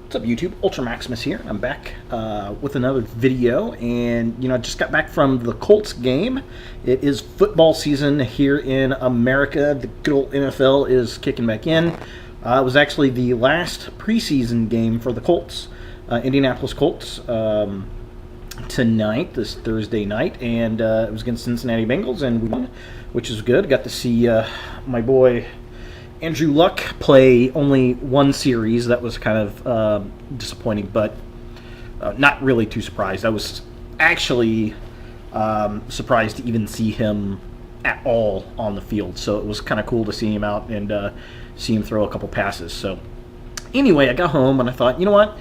What's up, YouTube? Ultra Maximus here. I'm back with another video, and I just got back from the Colts game. It is football season here in America. The good old NFL is kicking back in. It was actually the last preseason game for the Colts, Indianapolis Colts, tonight, this Thursday night, and it was against Cincinnati Bengals, and we won, which is good. Got to see my boy Andrew Luck play only one series. That was kind of disappointing, but not really too surprised. I was actually surprised to even see him at all on the field, so it was kind of cool to see him out and see him throw a couple passes. So anyway, I got home and I thought, you know what?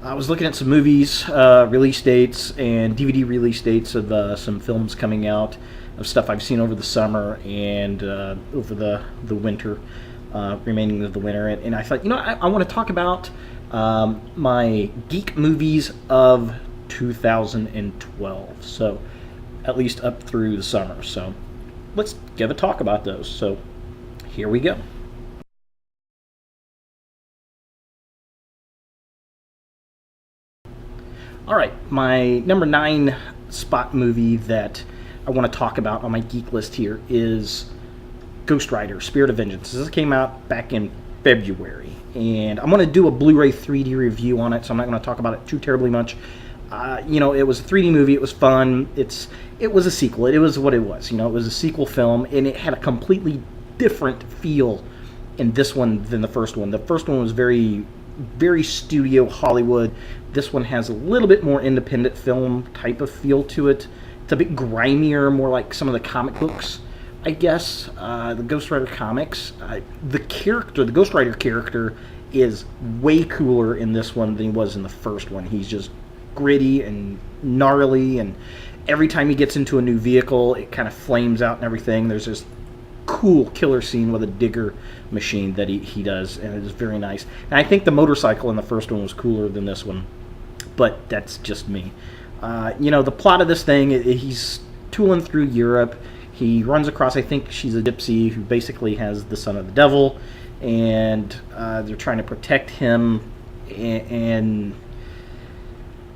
I was looking at some movies, release dates, and DVD release dates of some films coming out, of stuff I've seen over the summer and over the winter. Remaining of the winter, and I thought, I want to talk about my Geek Movies of 2012, so at least up through the summer. So let's give a talk about those. So here we go. All right, my number 9 spot movie that I want to talk about on my geek list here is Ghost Rider, Spirit of Vengeance. This came out back in February, and I'm going to do a Blu-ray 3D review on it, so I'm not going to talk about it too terribly much. It was a 3D movie. It was fun. It was a sequel. It was what it was. It was a sequel film, and it had a completely different feel in this one than the first one. The first one was very, very studio Hollywood. This one has a little bit more independent film type of feel to it. It's a bit grimier, more like some of the comic books, I guess. The Ghost Rider comics, the Ghost Rider character is way cooler in this one than he was in the first one. He's just gritty and gnarly, and every time he gets into a new vehicle, it kind of flames out and everything. There's this cool killer scene with a digger machine that he does, and it is very nice. And I think the motorcycle in the first one was cooler than this one, but that's just me. The plot of this thing, he's tooling through Europe. He runs across, I think she's a gypsy who basically has the son of the devil, and they're trying to protect him, and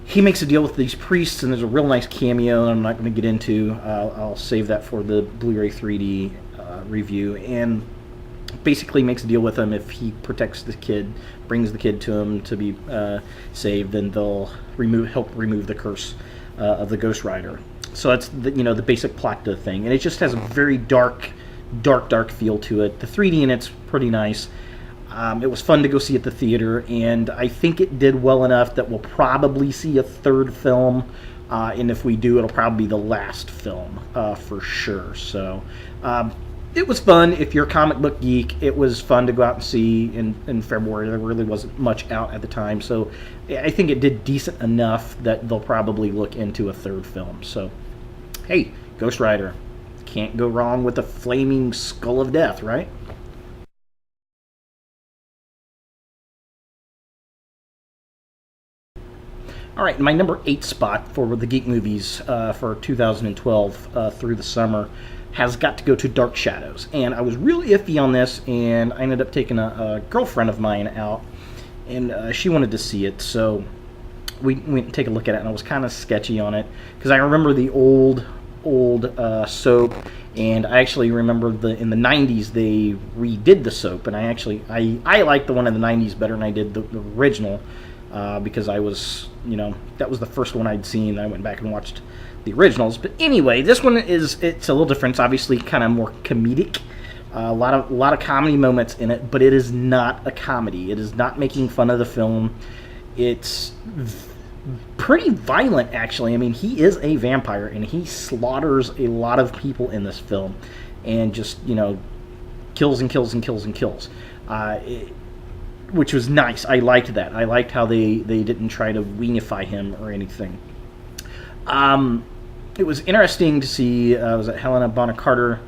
he makes a deal with these priests, and there's a real nice cameo that I'm not going to get into. I'll save that for the Blu-ray 3D review, and basically makes a deal with him. If he protects the kid, brings the kid to him to be saved, then they'll help remove the curse of the Ghost Rider. So that's the basic plot to the thing, and it just has a very dark feel to it. The 3D in it's pretty nice. It was fun to go see at the theater, and I think it did well enough that we'll probably see a third film, and if we do, it'll probably be the last film for sure. So it was fun. If you're a comic book geek, it was fun to go out and see in February. There really wasn't much out at the time, so I think it did decent enough that they'll probably look into a third film. So hey, Ghost Rider, can't go wrong with a flaming skull of death, right? All right, my number 8 spot for the Geek Movies for 2012 through the summer has got to go to Dark Shadows. And I was really iffy on this, and I ended up taking a girlfriend of mine out, and she wanted to see it, so we went and take a look at it, and I was kind of sketchy on it, because I remember the old soap, and I actually remember in the 90s they redid the soap, and I liked the one in the 90s better than I did the original, because I was, that was the first one I'd seen. I went back and watched the originals. But anyway, this one it's a little different. It's obviously kind of more comedic. A lot of comedy moments in it, but it is not a comedy. It is not making fun of the film. It's pretty violent, actually. I mean, he is a vampire, and he slaughters a lot of people in this film, and just kills and kills and kills and kills. Which was nice. I liked that. I liked how they didn't try to weanify him or anything. It was interesting to see, was it Helena Bonham Carter,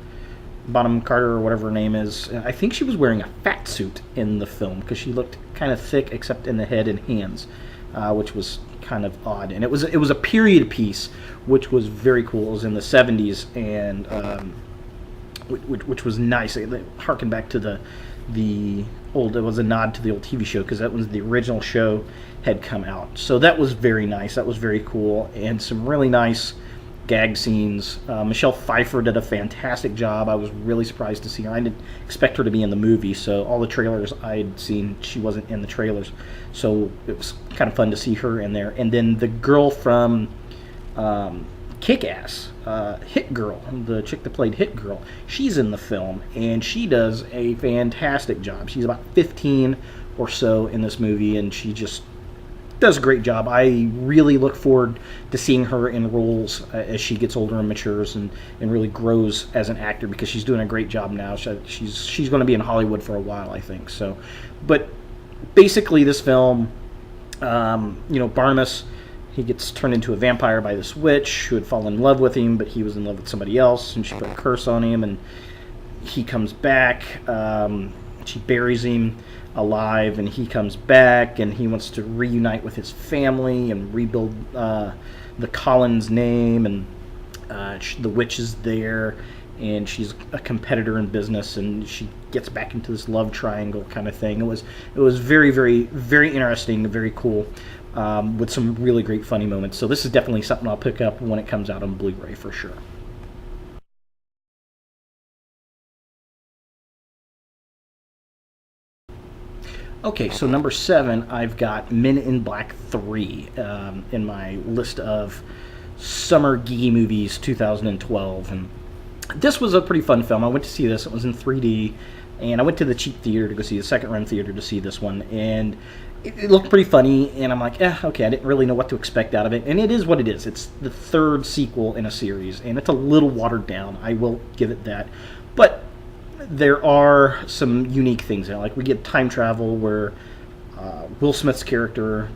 or whatever her name is. I think she was wearing a fat suit in the film, because she looked kind of thick except in the head and hands, which was kind of odd. And it was a period piece, which was very cool. It was in the 70s, and which was nice. It harkened back to the it was a nod to the old TV show because that was the original show had come out. So that was very nice. That was very cool, and some really nice gag scenes. Michelle Pfeiffer did a fantastic job. I was really surprised to see her. I didn't expect her to be in the movie, so all the trailers I'd seen, she wasn't in the trailers. So it was kind of fun to see her in there. And then the girl from Kick-Ass, Hit Girl, the chick that played Hit Girl, she's in the film, and she does a fantastic job. She's about 15 or so in this movie, and she just does a great job. I really look forward to seeing her in roles as she gets older and matures and really grows as an actor, because she's doing a great job now. She's going to be in Hollywood for a while, I think. So, but basically this film, Barnabas, he gets turned into a vampire by this witch who had fallen in love with him, but he was in love with somebody else, and she put a curse on him, and he comes back. She buries him alive, and he comes back, and he wants to reunite with his family and rebuild the Collins name, and the witch is there, and she's a competitor in business, and she gets back into this love triangle kind of thing. It was very, very, very interesting, very cool, with some really great funny moments. So this is definitely something I'll pick up when it comes out on Blu-ray for sure. Okay, so number 7, I've got Men in Black 3 in my list of summer geeky movies 2012. And this was a pretty fun film. I went to see this. It was in 3D, and I went to the cheap theater to go see the second-run theater to see this one. And it looked pretty funny, and I'm like, okay, I didn't really know what to expect out of it. And it is what it is. It's the third sequel in a series, and it's a little watered down. I will give it that. But there are some unique things in it. Like, we get time travel where Will Smith's character,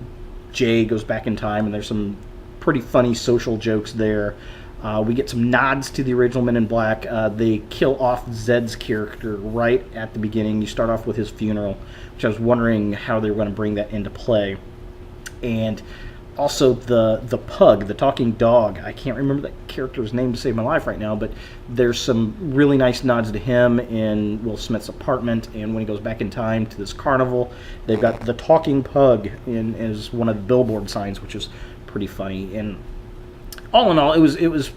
Jay, goes back in time, and there's some pretty funny social jokes there. We get some nods to the original Men in Black. They kill off Zed's character right at the beginning. You start off with his funeral, which I was wondering how they were going to bring that into play. And also the pug, the talking dog. I can't remember that character's name to save my life right now, but there's some really nice nods to him in Will Smith's apartment, and when he goes back in time to this carnival, they've got the talking pug as one of the billboard signs, which is pretty funny. And all in all, it was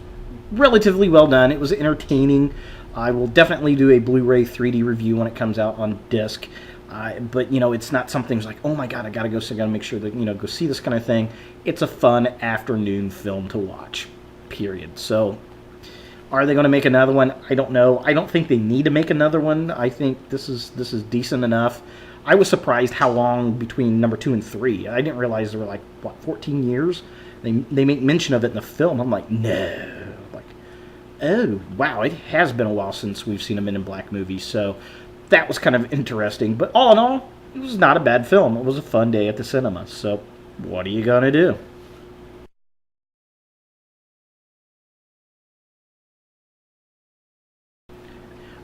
relatively well done. It was entertaining. I will definitely do a Blu-ray 3D review when it comes out on disc. But, it's not something that's like, oh my god, I gotta make sure that, go see this kind of thing. It's a fun afternoon film to watch, period. So, are they going to make another one? I don't know. I don't think they need to make another one. I think this is decent enough. I was surprised how long between number 2 and 3. I didn't realize there were 14 years? They make mention of it in the film. I'm like, no. Oh, wow, it has been a while since we've seen a Men in Black movie, so that was kind of interesting. But all in all, it was not a bad film. It was a fun day at the cinema. So what are you going to do?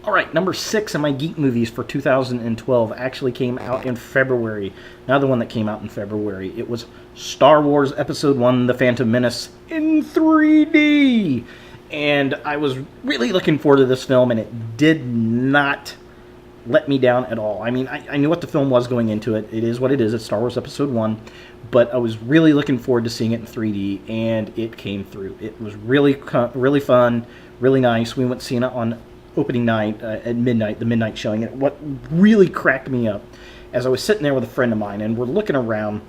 All right, number 6 of my Geek Movies for 2012 actually came out in February. Another one that came out in February. It was Star Wars Episode 1, The Phantom Menace in 3D. And I was really looking forward to this film, and it did not let me down at all. I mean, I knew what the film was going into it. It is what it is. It's Star Wars Episode 1. But I was really looking forward to seeing it in 3D, and it came through. It was really fun, really nice. We went seeing it on opening night at midnight, the midnight showing. And what really cracked me up, as I was sitting there with a friend of mine, and we're looking around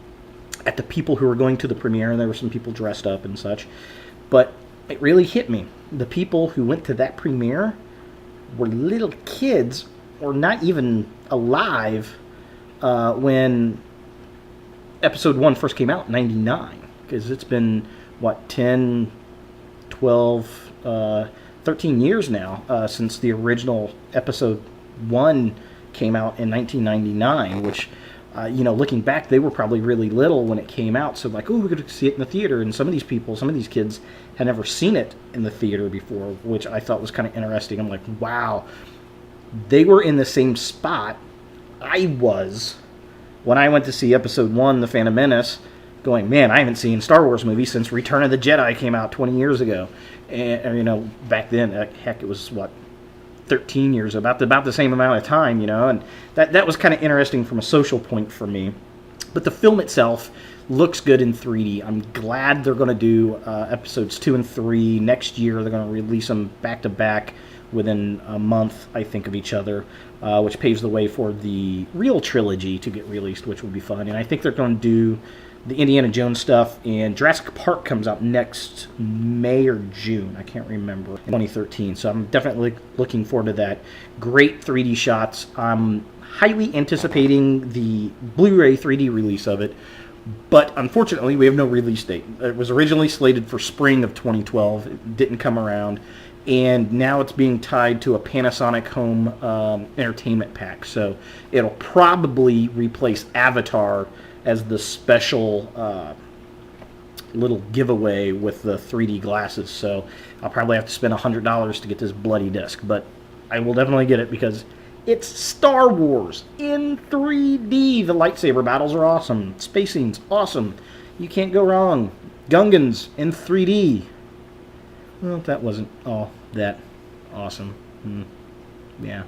at the people who were going to the premiere, and there were some people dressed up and such. But it really hit me. The people who went to that premiere were little kids, or not even alive, when Episode 1 first came out in 99. Because it's been, 10, 12, 13 years now since the original Episode 1 came out in 1999, which, looking back, they were probably really little when it came out. So we're going to see it in the theater. And some of these kids had never seen it in the theater before, which I thought was kind of interesting. I'm like, wow, they were in the same spot I was when I went to see Episode 1, The Phantom Menace, going, man, I haven't seen a Star Wars movie since Return of the Jedi came out 20 years ago. And back then, heck, it was, 13 years, about the same amount of time, and that was kind of interesting from a social point for me. But the film itself looks good in 3D. I'm glad they're going to do episodes 2 and 3 next year. They're going to release them back to back within a month, I think, of each other, which paves the way for the real trilogy to get released, which will be fun. And I think they're going to do the Indiana Jones stuff, and Jurassic Park comes out next May or June. I can't remember. In 2013. So I'm definitely looking forward to that. Great 3D shots. I'm highly anticipating the Blu-ray 3D release of it, but unfortunately we have no release date. It was originally slated for spring of 2012. It didn't come around, and now it's being tied to a Panasonic home entertainment pack. So it'll probably replace Avatar as the special little giveaway with the 3D glasses. So I'll probably have to spend $100 to get this bloody disc, but I will definitely get it because it's Star Wars in 3D. The lightsaber battles are awesome. Space scenes, awesome. You can't go wrong. Gungans in 3D. Well, that wasn't all that awesome. Yeah.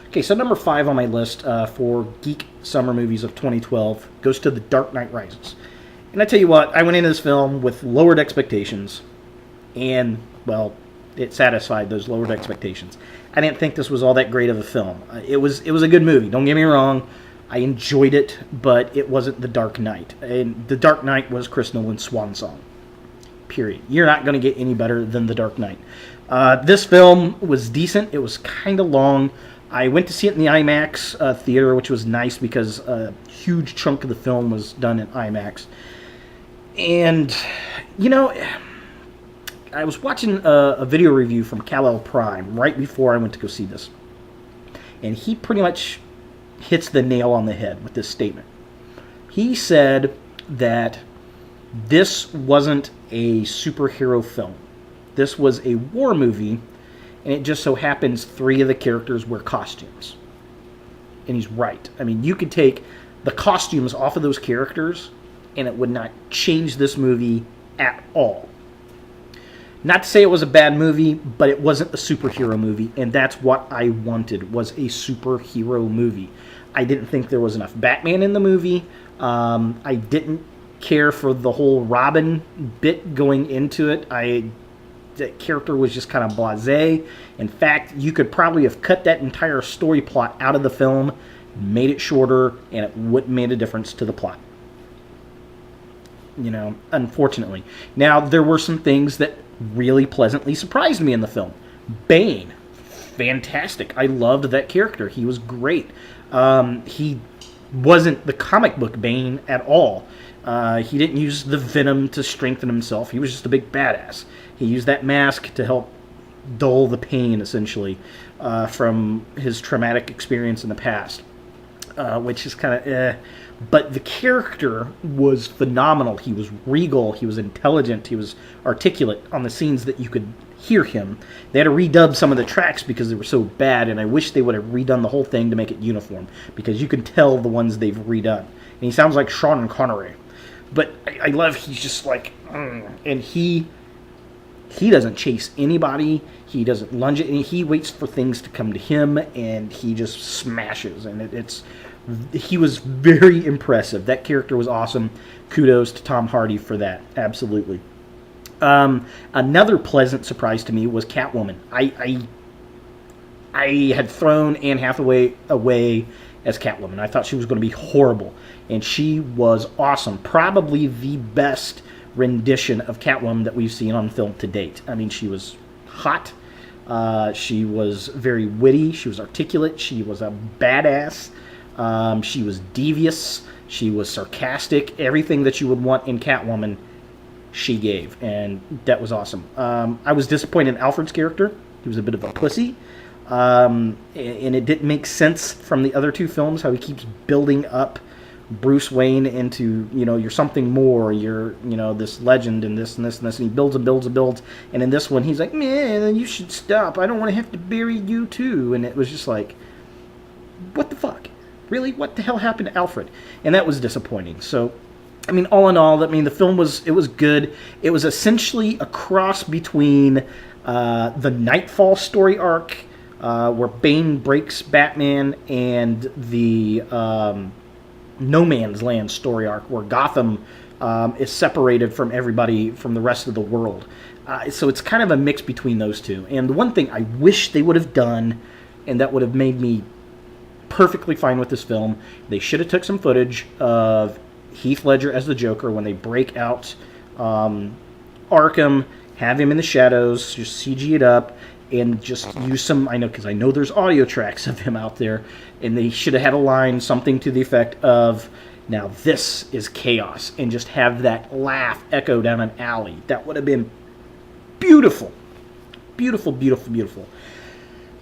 Okay, so number 5 on my list for Geek Summer Movies of 2012 goes to The Dark Knight Rises. And I tell you what, I went into this film with lowered expectations, and, well, it satisfied those lowered expectations. I didn't think this was all that great of a film. It was a good movie, don't get me wrong. I enjoyed it, but it wasn't The Dark Knight. And The Dark Knight was Chris Nolan's swan song. Period. You're not going to get any better than The Dark Knight. This film was decent. It was kind of long. I went to see it in the IMAX theater, which was nice because a huge chunk of the film was done in IMAX. And, I was watching a video review from Kal-El Prime right before I went to go see this. And he pretty much hits the nail on the head with this statement. He said that this wasn't a superhero film. This was a war movie, and it just so happens 3 of the characters wear costumes. And he's right. I mean, you could take the costumes off of those characters, and it would not change this movie at all. Not to say it was a bad movie, but it wasn't a superhero movie, and that's what I wanted, was a superhero movie. I didn't think there was enough Batman in the movie. I didn't care for the whole Robin bit going into it. That character was just kind of blasé. In fact, you could probably have cut that entire story plot out of the film, made it shorter, and it wouldn't have made a difference to the plot. Unfortunately. Now, there were some things that really pleasantly surprised me in the film. Bane, fantastic. I loved that character. He was great. He wasn't the comic book Bane at all. He didn't use the venom to strengthen himself. He was just a big badass. He used that mask to help dull the pain, essentially, from his traumatic experience in the past, which is kind of But the character was phenomenal. He was regal. He was intelligent. He was articulate on the scenes that you could hear him. They had to redub some of the tracks because they were so bad, and I wish they would have redone the whole thing to make it uniform, because you can tell the ones they've redone. And he sounds like Sean Connery. But I love, he's just like, and he doesn't chase anybody. He doesn't lunge at any. He waits for things to come to him, and he just smashes. And he was very impressive. That character was awesome. Kudos to Tom Hardy for that. Absolutely. Another pleasant surprise to me was Catwoman. I had thrown Anne Hathaway away as Catwoman. I thought she was going to be horrible, and she was awesome. Probably the best rendition of Catwoman that we've seen on film to date. I mean, she was hot. She was very witty. She was articulate. She was a badass. She was devious. She was sarcastic. Everything that you would want in Catwoman, she gave, and that was awesome. I was disappointed in Alfred's character. He was a bit of a pussy. And it didn't make sense from the other two films, how he keeps building up Bruce Wayne into, you're something more, you're, this legend and this and this and this, and he builds and builds and builds, and in this one he's like, man, you should stop, I don't want to have to bury you too, and it was just like, what the fuck? Really? What the hell happened to Alfred? And that was disappointing. So I mean, all in all, I mean, the film was good. It was essentially a cross between the Nightfall story arc, where Bane breaks Batman, and the No Man's Land story arc, where Gotham is separated from everybody from the rest of the world. So it's kind of a mix between those two. And the one thing I wish they would have done, and that would have made me perfectly fine with this film, they should have took some footage of Heath Ledger as the Joker when they break out Arkham, have him in the shadows, just CG it up, and just use some, because I know there's audio tracks of him out there, and they should have had a line, something to the effect of, now this is chaos, and just have that laugh echo down an alley. That would have been beautiful. Beautiful, beautiful, beautiful.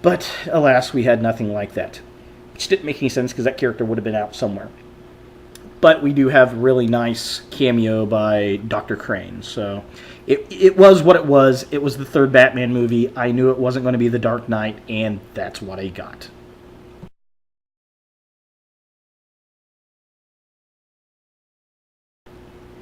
But, alas, we had nothing like that. Which didn't make any sense, because that character would have been out somewhere. But we do have a really nice cameo by Dr. Crane. So it was what it was. It was the third Batman movie. I knew it wasn't going to be The Dark Knight, and that's what I got.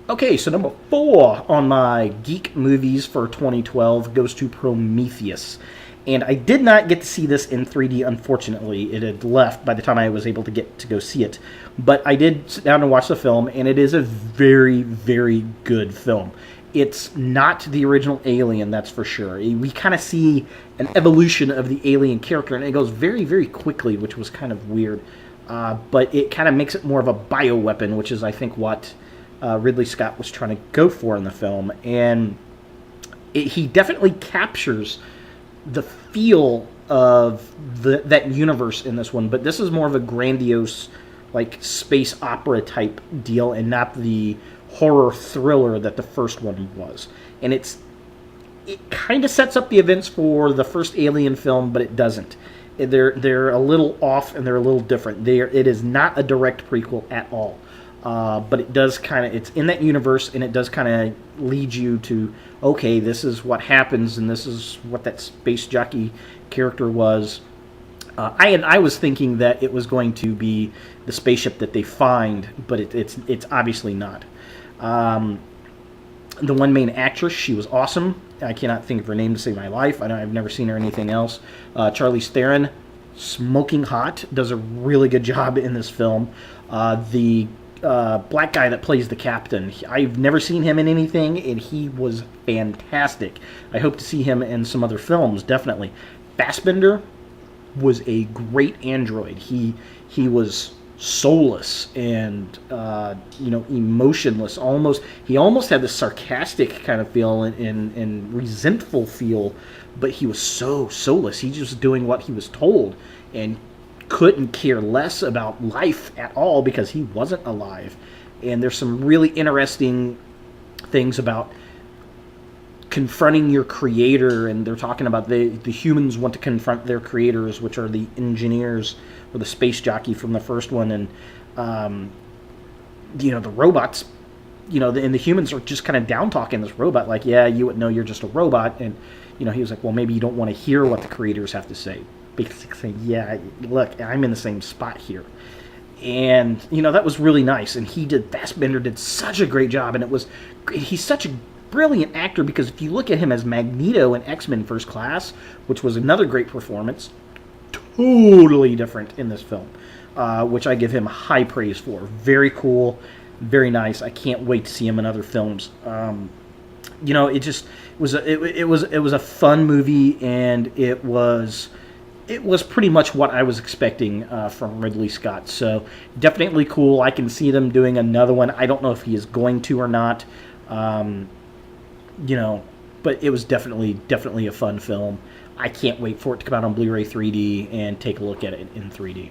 Okay, so number 4 on my Geek Movies for 2012 goes to Prometheus. And I did not get to see this in 3D, unfortunately. It had left by the time I was able to get to go see it. But I did sit down and watch the film, and it is a very, very good film. It's not the original Alien, that's for sure. We kind of see an evolution of the Alien character, and it goes very, very quickly, which was kind of weird. But it kind of makes it more of a bioweapon, which is, I think, what Ridley Scott was trying to go for in the film. And he definitely captures the feel of that universe in this one, but this is more of a grandiose, like, space opera type deal, and not the horror thriller that the first one was. And it kind of sets up the events for the first Alien film, but it doesn't. They're a little off, and they're a little different. It is not a direct prequel at all. But it does it's in that universe, and it does kind of lead you to, okay, this is what happens, and this is what that space jockey character was. I was thinking that it was going to be the spaceship that they find, but it's obviously not. The one main actress, she was awesome. I cannot think of her name to save my life. I've never seen her in anything else. Charlize Theron, smoking hot, does a really good job in this film. The black guy that plays the captain, I've never seen him in anything, and he was fantastic. I hope to see him in some other films, definitely. Fassbender was a great android. He was soulless and emotionless. He almost had this sarcastic kind of feel and resentful feel, but he was so soulless. He just was doing what he was told, and couldn't care less about life at all because he wasn't alive. And there's some really interesting things about confronting your creator, and they're talking about the humans want to confront their creators, which are the engineers or the space jockey from the first one, and the robots, and the humans are just kind of down talking this robot, like, yeah, you wouldn't know, you're just a robot. And he was like, well, maybe you don't want to hear what the creators have to say. Basically, yeah, look, I'm in the same spot here. And, that was really nice. And Fassbender did such a great job. And he's such a brilliant actor, because if you look at him as Magneto in X-Men First Class, which was another great performance, totally different in this film, which I give him high praise for. Very cool, very nice. I can't wait to see him in other films. It was a fun movie, and it was pretty much what I was expecting from Ridley Scott. So definitely cool. I can see them doing another one. I don't know if he is going to or not. But it was definitely a fun film. I can't wait for it to come out on Blu-ray 3D and take a look at it in 3D.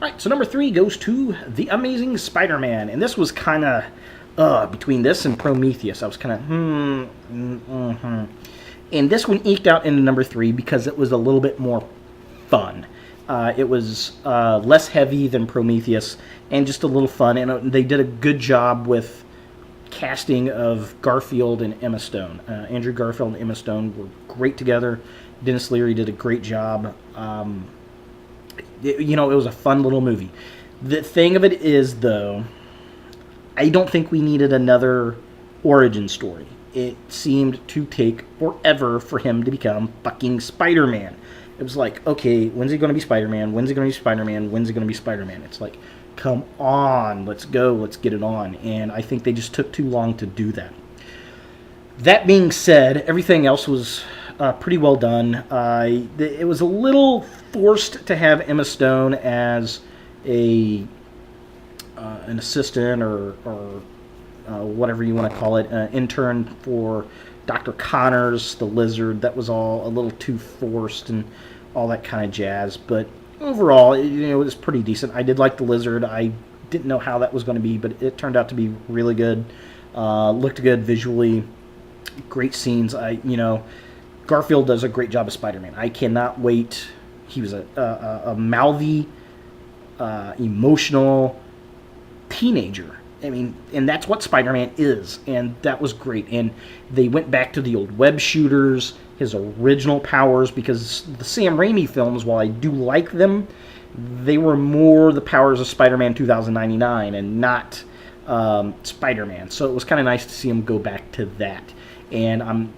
Alright, so number 3 goes to The Amazing Spider-Man. And this was kind of between this and Prometheus. I was kind of, And this one eked out into number 3 because it was a little bit more fun. It was less heavy than Prometheus, and just a little fun. And they did a good job with casting of Garfield and Emma Stone. Andrew Garfield and Emma Stone were great together. Dennis Leary did a great job. It was a fun little movie. The thing of it is, though, I don't think we needed another origin story. It seemed to take forever for him to become fucking Spider-Man. It was like, okay, when's he going to be Spider-Man? When's he going to be Spider-Man? When's he going to be Spider-Man? It's like, come on, let's go, let's get it on. And I think they just took too long to do that. That being said, everything else was pretty well done. It was a little forced to have Emma Stone as an assistant or whatever you want to call it, intern for Dr. Connors, the Lizard. That was all a little too forced and all that kind of jazz. But overall, it was pretty decent. I did like the Lizard. I didn't know how that was going to be, but it turned out to be really good. Looked good visually. Great scenes. Garfield does a great job as Spider-Man. I cannot wait. He was a mouthy, emotional teenager. I mean, and that's what Spider-Man is, and that was great. And they went back to the old web shooters, his original powers, because the Sam Raimi films, while I do like them, they were more the powers of Spider-Man 2099 and not Spider-Man. So it was kind of nice to see him go back to that. And I'm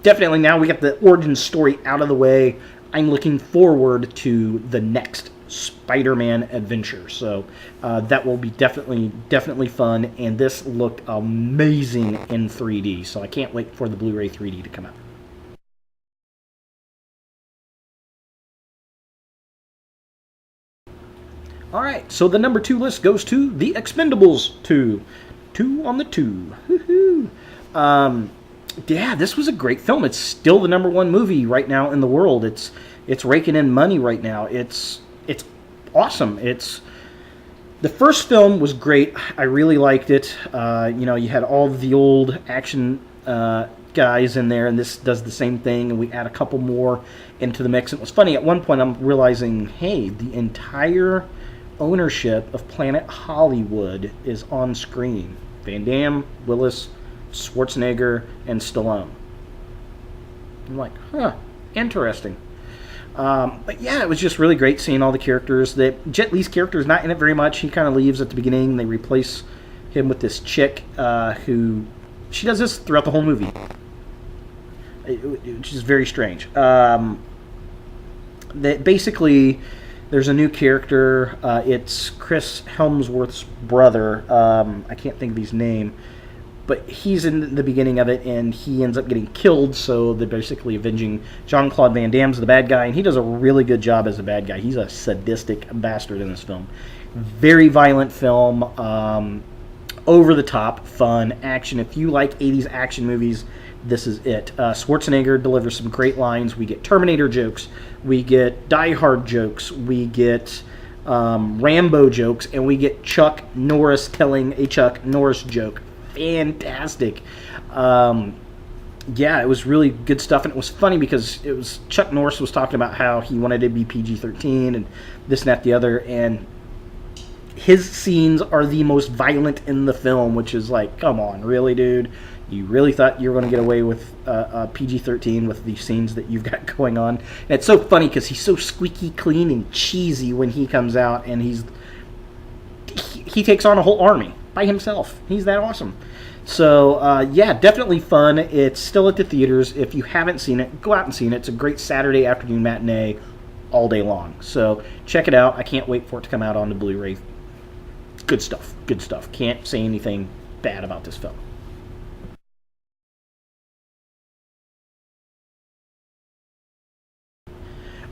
definitely, now we got the origin story out of the way, I'm looking forward to the next Spider-Man adventure. So that will be definitely fun, and this looked amazing in 3D. So I can't wait for the Blu-ray 3D to come out. All right, so the number 2 list goes to The Expendables 2. 2 on the 2. Woohoo! Yeah, this was a great film. It's still the number 1 movie right now in the world. It's raking in money right now. It's awesome. The first film was great. I really liked it. You had all the old action guys in there, and this does the same thing, and we add a couple more into the mix. It was funny. At one point, I'm realizing, hey, the entire ownership of Planet Hollywood is on screen. Van Damme, Willis, Schwarzenegger, and Stallone. I'm like, huh, interesting. But yeah, it was just really great seeing all the characters. Jet Li's character is not in it very much. He kind of leaves at the beginning. They replace him with this chick who... She does this throughout the whole movie, which is very strange. Basically, there's a new character. It's Chris Hemsworth's brother. I can't think of his name. But he's in the beginning of it, and he ends up getting killed, so they're basically avenging Jean-Claude Van Damme's the bad guy, and he does a really good job as a bad guy. He's a sadistic bastard in this film. Very violent film, over the top, fun, action. If you like 80s action movies, this is it. Schwarzenegger delivers some great lines. We get Terminator jokes. We get Die Hard jokes. We get Rambo jokes, and we get Chuck Norris telling a Chuck Norris joke. Fantastic. Yeah, it was really good stuff, and it was funny because it was Chuck Norris was talking about how he wanted to be PG-13 and this and that the other, and his scenes are the most violent in the film, which is like, come on, really, dude? You really thought you were going to get away with PG-13 with the scenes that you've got going on? And it's so funny because he's so squeaky clean and cheesy when he comes out, and he takes on a whole army by himself. He's that awesome. So, yeah, definitely fun. It's still at the theaters. If you haven't seen it, go out and see it. It's a great Saturday afternoon matinee all day long. So, check it out. I can't wait for it to come out on the Blu-ray. Good stuff. Good stuff. Can't say anything bad about this film.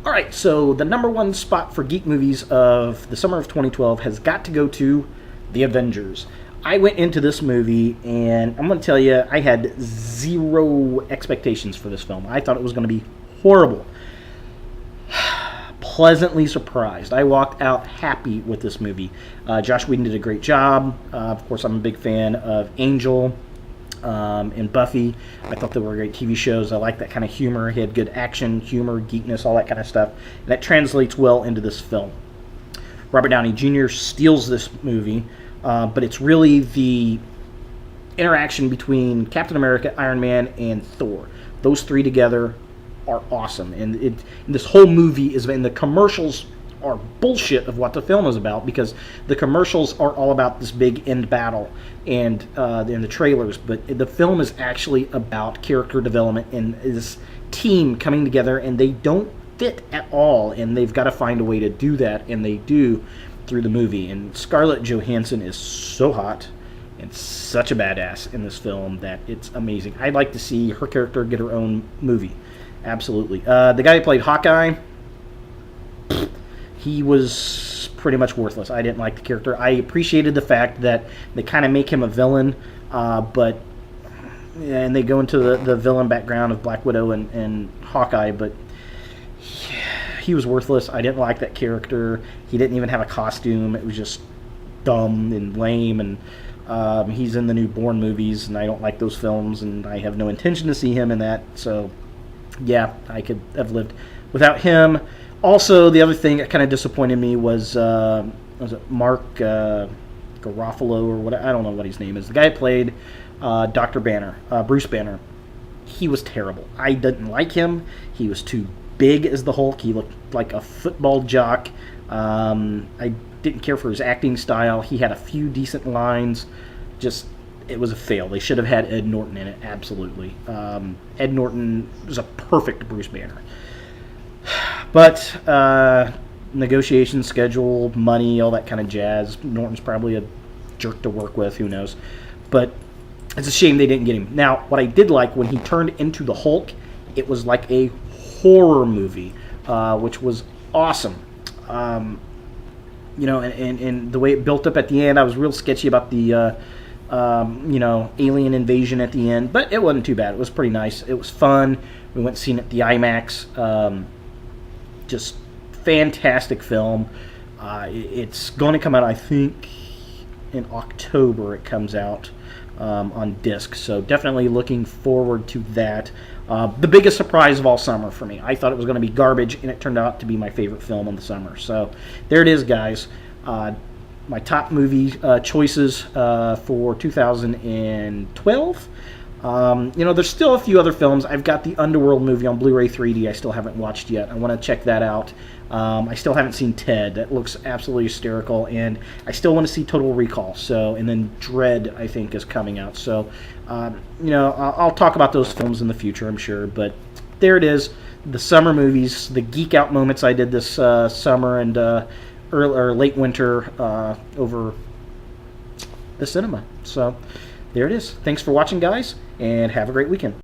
All right, so the number 1 spot for Geek Movies of the summer of 2012 has got to go to The Avengers. I went into this movie, and I'm going to tell you, I had zero expectations for this film. I thought it was going to be horrible. Pleasantly surprised. I walked out happy with this movie. Josh Whedon did a great job. Of course, I'm a big fan of Angel and Buffy. I thought they were great TV shows. I like that kind of humor. He had good action, humor, geekness, all that kind of stuff. And that translates well into this film. Robert Downey Jr. steals this movie. But it's really the interaction between Captain America, Iron Man, and Thor. Those three together are awesome. And this whole movie is, and the commercials are bullshit of what the film is about, because the commercials are all about this big end battle and in the trailers, but the film is actually about character development and this team coming together, and they don't fit at all, and they've got to find a way to do that, and they do through the movie. And Scarlett Johansson is so hot and such a badass in this film that it's amazing. I'd like to see her character get her own movie. Absolutely. The guy who played Hawkeye, he was pretty much worthless. I didn't like the character. I appreciated the fact that they kind of make him a villain, and they go into the villain background of Black Widow and Hawkeye, but he was worthless. I didn't like that character. He didn't even have a costume. It was just dumb and lame, and he's in the new Bourne movies, and I don't like those films, and I have no intention to see him in that. So, yeah, I could have lived without him. Also, the other thing that kind of disappointed me was it Mark Garofalo or what? I don't know what his name is. The guy who played Dr. Banner, Bruce Banner. He was terrible. I didn't like him. He was too big as the Hulk. He looked like a football jock. I didn't care for his acting style. He had a few decent lines. Just, it was a fail. They should have had Ed Norton in it, absolutely. Ed Norton was a perfect Bruce Banner. But negotiation schedule, money, all that kind of jazz. Norton's probably a jerk to work with, who knows. But it's a shame they didn't get him. Now, what I did like, when he turned into the Hulk, it was like a horror movie, which was awesome. And the way it built up at the end, I was real sketchy about the alien invasion at the end, but it wasn't too bad. It was pretty nice. It was fun. We went and seen it at the IMAX. Just fantastic film. It's going to come out, I think, in October. It comes out on disc, so definitely looking forward to that. The biggest surprise of all summer for me. I thought it was going to be garbage, and it turned out to be my favorite film in the summer. So there it is, guys. My top movie choices for 2012. There's still a few other films. I've got the Underworld movie on Blu-ray 3D I still haven't watched yet. I want to check that out. I still haven't seen Ted. That looks absolutely hysterical. And I still want to see Total Recall. And then Dread, I think, is coming out. So, I'll talk about those films in the future, I'm sure. But there it is. The summer movies, the geek out moments I did this summer and early or late winter over the cinema. So there it is. Thanks for watching, guys, and have a great weekend.